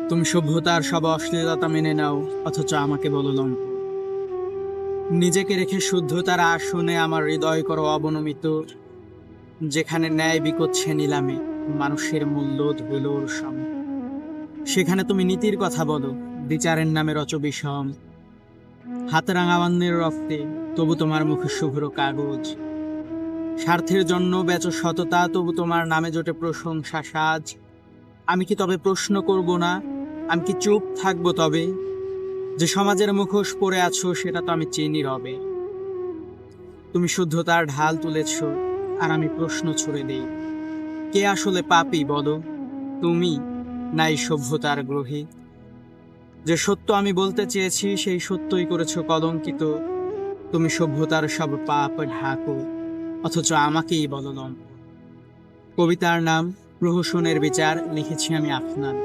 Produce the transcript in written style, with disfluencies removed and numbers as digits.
তুমি সভ্যতার সব অশ্লীলতা মেনে নাও, অথচ আমাকে বলো লম্প। নিজেকে রেখে শুদ্ধতার আসনে আমার হৃদয় করো অবনমিত, যেখানে ন্যায় বিকোচ্ছে নিলামে, মানুষের মূল্য ধুলোর সম। সেখানে তুমি নীতির কথা বলো, বিচারের নামে রচ বিষম। হাতে রাঙামান্যের রক্তে, তবু তোমার মুখে শুভ্র কাগজ। স্বার্থের জন্য বেচো সততা, তবু তোমার নামে জোটে প্রশংসা সাজ। আমি কি তবে প্রশ্ন করব না? আমি কি চুপ থাকবো তবে? যে সমাজের মুখোশ পরে আছো সেটা তো আমি চিনি রবে। তুমি শুদ্ধতার ঢাল তুলেছ, আর আমি প্রশ্ন ছুড়ে দেই, কে আসলে পাপী বলো? তুমি, নাই সভ্যতার গ্রহী? যে সত্য আমি বলতে চেয়েছি সেই সত্যই করেছো কলঙ্কিত। তুমি সভ্যতার সব পাপ ঢাকো, অথচ আমাকেই বলো লম্প। কবিতার নাম প্রহসনের বিচার, লিখেছি আমি আফনান।